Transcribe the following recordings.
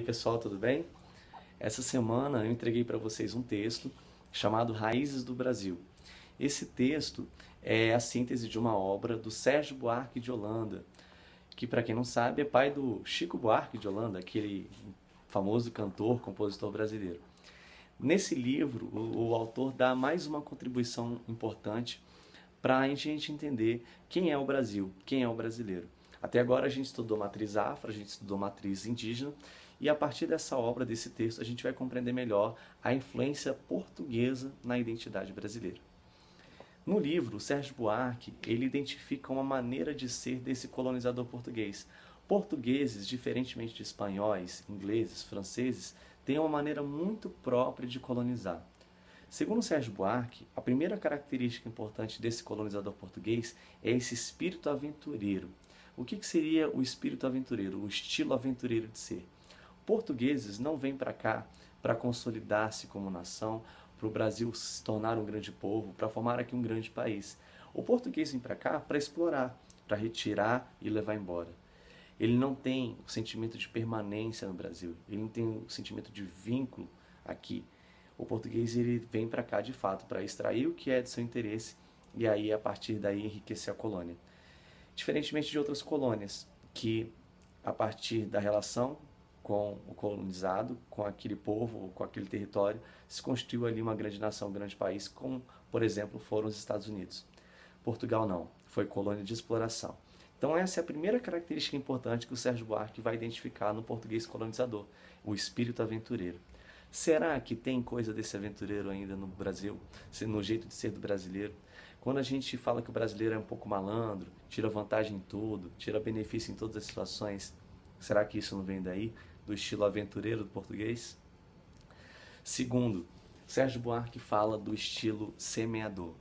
pessoal, tudo bem? Essa semana eu entreguei para vocês um texto chamado Raízes do Brasil. Esse texto é a síntese de uma obra do Sérgio Buarque de Holanda, que, para quem não sabe, é pai do Chico Buarque de Holanda, aquele famoso cantor, compositor brasileiro. Nesse livro, o autor dá mais uma contribuição importante para a gente entender quem é o Brasil, quem é o brasileiro. Até agora a gente estudou matriz afro, a gente estudou matriz indígena, e a partir dessa obra, desse texto, a gente vai compreender melhor a influência portuguesa na identidade brasileira. No livro, Sérgio Buarque, ele identifica uma maneira de ser desse colonizador português. Portugueses, diferentemente de espanhóis, ingleses, franceses, têm uma maneira muito própria de colonizar. Segundo Sérgio Buarque, a primeira característica importante desse colonizador português é esse espírito aventureiro. O que seria o espírito aventureiro, o estilo aventureiro de ser? Portugueses não vêm para cá para consolidar-se como nação, para o Brasil se tornar um grande povo, para formar aqui um grande país. O português vem para cá para explorar, para retirar e levar embora. Ele não tem o sentimento de permanência no Brasil, ele não tem o sentimento de vínculo aqui. O português ele vem para cá de fato para extrair o que é de seu interesse e aí a partir daí enriquecer a colônia. Diferentemente de outras colônias que a partir da relação com o colonizado, com aquele povo, com aquele território, se constituiu ali uma grande nação, um grande país, como, por exemplo, foram os Estados Unidos. Portugal não, foi colônia de exploração. Então essa é a primeira característica importante que o Sérgio Buarque vai identificar no português colonizador, o espírito aventureiro. Será que tem coisa desse aventureiro ainda no Brasil, no jeito de ser do brasileiro? Quando a gente fala que o brasileiro é um pouco malandro, tira vantagem em tudo, tira benefício em todas as situações, será que isso não vem daí, do estilo aventureiro do português? Segundo, Sérgio Buarque fala do estilo semeador.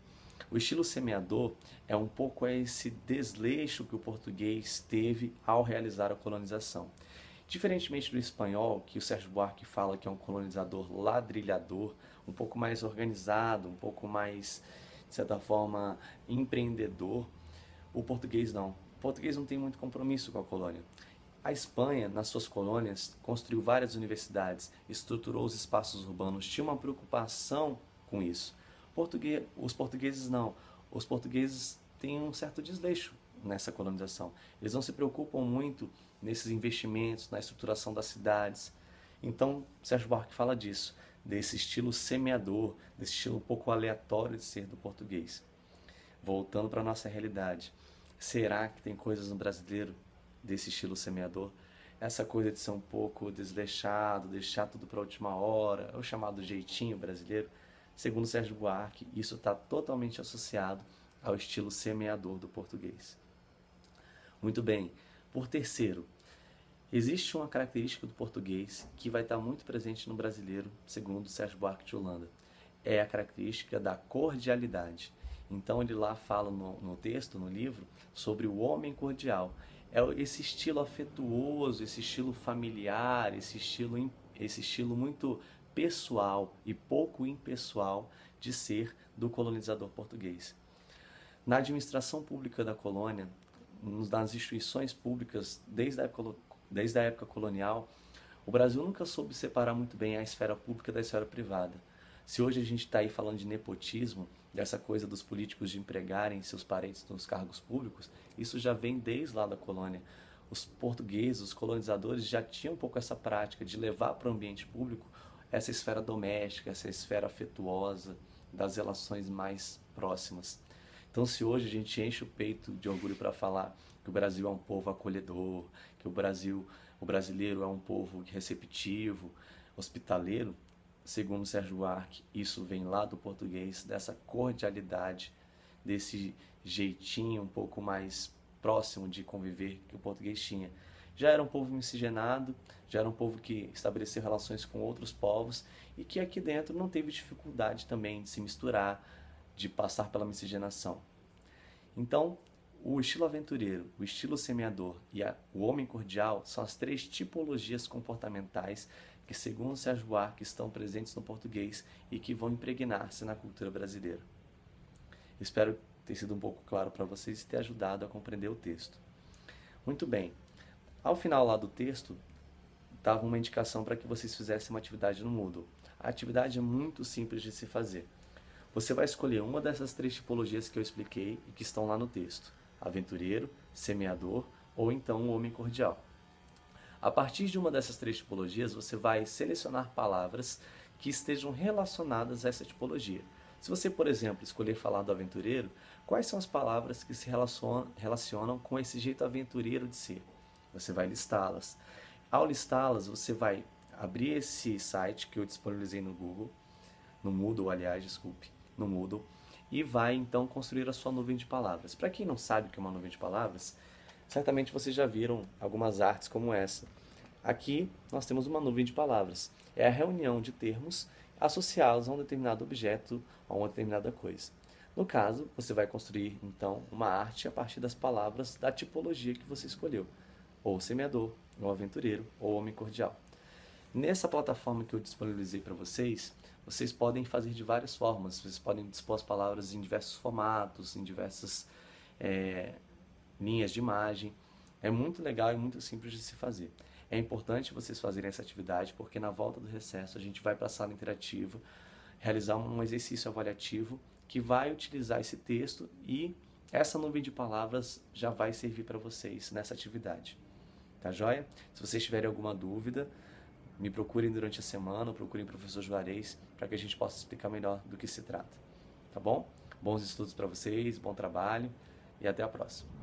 O estilo semeador é um pouco esse desleixo que o português teve ao realizar a colonização. Diferentemente do espanhol, que o Sérgio Buarque fala que é um colonizador ladrilhador, um pouco mais organizado, um pouco mais, de certa forma, empreendedor, o português não. O português não tem muito compromisso com a colônia. A Espanha, nas suas colônias, construiu várias universidades, estruturou os espaços urbanos, tinha uma preocupação com isso. Os portugueses não. Os portugueses têm um certo desleixo nessa colonização. Eles não se preocupam muito nesses investimentos, na estruturação das cidades. Então, Sérgio Buarque fala disso, desse estilo semeador, desse estilo um pouco aleatório de ser do português. Voltando para a nossa realidade, será que tem coisas no brasileiro desse estilo semeador? Essa coisa de ser um pouco desleixado, deixar tudo para a última hora, é o chamado jeitinho brasileiro. Segundo Sérgio Buarque, isso está totalmente associado ao estilo semeador do português. Muito bem. Por terceiro, existe uma característica do português que vai estar muito presente no brasileiro, segundo Sérgio Buarque de Holanda. É a característica da cordialidade. Então ele lá fala no texto, no livro, sobre o homem cordial. É esse estilo afetuoso, esse estilo familiar, esse estilo muito pessoal e pouco impessoal de ser do colonizador português. Na administração pública da colônia, nas instituições públicas, desde a época colonial, o Brasil nunca soube separar muito bem a esfera pública da esfera privada. Se hoje a gente está aí falando de nepotismo, dessa coisa dos políticos de empregarem seus parentes nos cargos públicos, isso já vem desde lá da colônia. Os portugueses, os colonizadores já tinham um pouco essa prática de levar para o ambiente público essa esfera doméstica, essa esfera afetuosa, das relações mais próximas. Então, se hoje a gente enche o peito de orgulho para falar que o Brasil é um povo acolhedor, que o brasileiro é um povo receptivo, hospitaleiro, segundo Sérgio Buarque, isso vem lá do português, dessa cordialidade, desse jeitinho um pouco mais próximo de conviver que o português tinha. Já era um povo miscigenado, já era um povo que estabeleceu relações com outros povos e que aqui dentro não teve dificuldade também de se misturar, de passar pela miscigenação. Então, o estilo aventureiro, o estilo semeador e o homem cordial são as três tipologias comportamentais que, segundo Sérgio Buarque, estão presentes no português e que vão impregnar-se na cultura brasileira. Espero ter sido um pouco claro para vocês e ter ajudado a compreender o texto. Muito bem. Ao final lá do texto, dava uma indicação para que vocês fizessem uma atividade no Moodle. A atividade é muito simples de se fazer. Você vai escolher uma dessas 3 tipologias que eu expliquei e que estão lá no texto: aventureiro, semeador ou então o homem cordial. A partir de uma dessas 3 tipologias, você vai selecionar palavras que estejam relacionadas a essa tipologia. Se você, por exemplo, escolher falar do aventureiro, quais são as palavras que se relacionam com esse jeito aventureiro de ser? Você vai listá-las. Ao listá-las, você vai abrir esse site que eu disponibilizei no Google, no Moodle, aliás, desculpe, no Moodle, e vai então construir a sua nuvem de palavras. Para quem não sabe o que é uma nuvem de palavras, certamente vocês já viram algumas artes como essa. Aqui nós temos uma nuvem de palavras. É a reunião de termos associados a um determinado objeto, a uma determinada coisa. No caso, você vai construir então uma arte a partir das palavras da tipologia que você escolheu, ou semeador, ou aventureiro, ou homem cordial. Nessa plataforma que eu disponibilizei para vocês, vocês podem fazer de várias formas. Vocês podem dispor as palavras em diversos formatos, em diversas linhas de imagem. É muito legal e muito simples de se fazer. É importante vocês fazerem essa atividade, porque na volta do recesso a gente vai para a sala interativa, realizar um exercício avaliativo que vai utilizar esse texto, e essa nuvem de palavras já vai servir para vocês nessa atividade. Tá joia? Se vocês tiverem alguma dúvida, me procurem durante a semana, procurem o professor Juarez, para que a gente possa explicar melhor do que se trata. Tá bom? Bons estudos para vocês, bom trabalho e até a próxima.